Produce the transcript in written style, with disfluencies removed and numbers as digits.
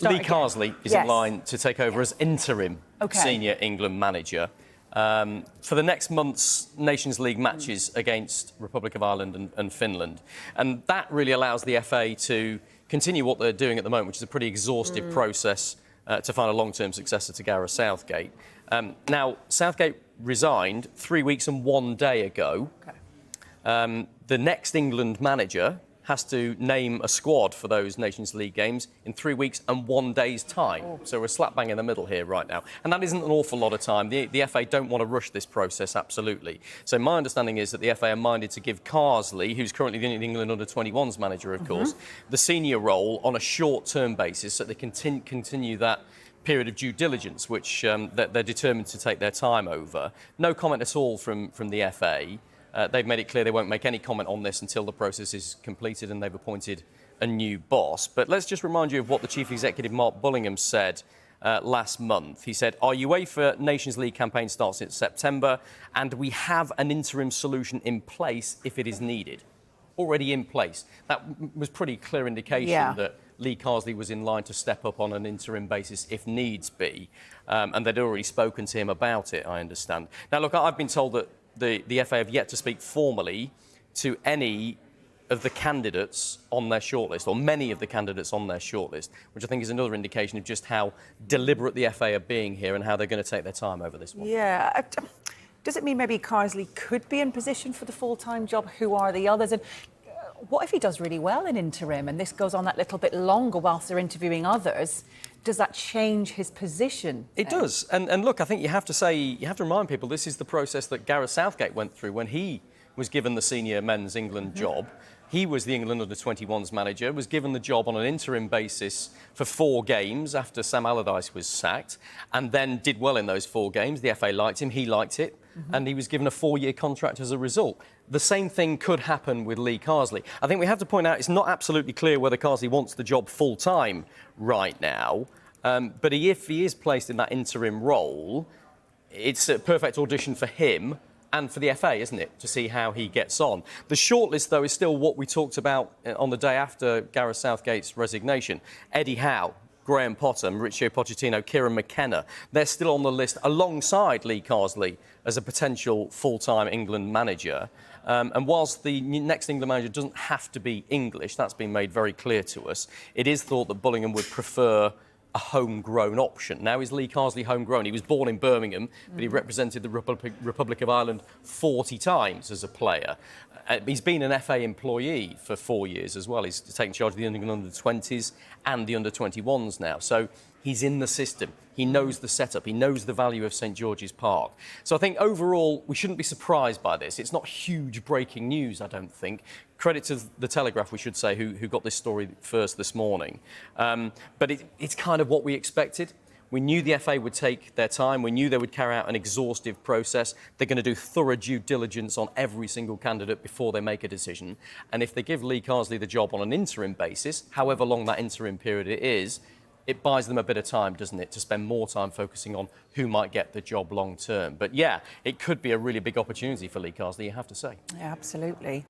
Lee Carsley is in line to take over as interim senior England manager for the next month's Nations League matches against Republic of Ireland and Finland. And that really allows the FA to continue what they're doing at the moment, which is a pretty exhaustive process to find a long-term successor to Gareth Southgate. Now, Southgate resigned 3 weeks and 1 day ago. The next England manager has to name a squad for those Nations League games in 3 weeks and 1 day's time. So we're slap bang in the middle here right now. And that isn't an awful lot of time. The FA don't want to rush this process, absolutely. So my understanding is that the FA are minded to give Carsley, who's currently the England under-21s manager, of course, the senior role on a short-term basis so they can continue that period of due diligence, which they're determined to take their time over. No comment at all from the FA. They've made it clear they won't make any comment on this until the process is completed and they've appointed a new boss. But let's just remind you of what the Chief Executive, Mark Bullingham, said last month. He said, our UEFA Nations League campaign starts in September and we have an interim solution in place if it is needed. Already in place. That was pretty clear indication that Lee Carsley was in line to step up on an interim basis if needs be. And they'd already spoken to him about it, I understand. Now, look, I've been told that the FA have yet to speak formally to any of the candidates on their shortlist, or many of the candidates on their shortlist, which I think is another indication of just how deliberate the FA are being here and how they're going to take their time over this one. Yeah. Does it mean maybe Carsley could be in position for the full-time job? Who are the others? And what if he does really well in interim and this goes on that little bit longer whilst they're interviewing others? Does that change his position? It does. And look, I think you have to remind people this is the process that Gareth Southgate went through when he was given the senior men's England job. He was the England under-21s manager, was given the job on an interim basis for 4 games after Sam Allardyce was sacked, and then did well in those 4 games. The FA liked him, he liked it, and he was given a 4-year contract as a result. The same thing could happen with Lee Carsley. I think we have to point out it's not absolutely clear whether Carsley wants the job full-time right now, but if he is placed in that interim role, it's a perfect audition for him and for the FA, isn't it, to see how he gets on. The shortlist, though, is still what we talked about on the day after Gareth Southgate's resignation. Eddie Howe, Graham Potter, Mauricio Pochettino, Kieran McKenna. They're still on the list alongside Lee Carsley as a potential full-time England manager. And whilst the next England manager doesn't have to be English, that's been made very clear to us, it is thought that Bullingham would prefer a homegrown option. Now, is Lee Carsley homegrown? He was born in Birmingham, but he represented the Republic of Ireland 40 times as a player. He's been an FA employee for 4 years as well. He's taken charge of the England under-20s and the under-21s now. So he's in the system. He knows the setup. He knows the value of St George's Park. So I think overall, we shouldn't be surprised by this. It's not huge breaking news, I don't think. Credit to The Telegraph, we should say, who got this story first this morning. But it's kind of what we expected. We knew the FA would take their time. We knew they would carry out an exhaustive process. They're going to do thorough due diligence on every single candidate before they make a decision. And if they give Lee Carsley the job on an interim basis, however long that interim period it is, it buys them a bit of time, doesn't it, to spend more time focusing on who might get the job long term. But yeah, it could be a really big opportunity for Lee Carsley, you have to say. Yeah, absolutely.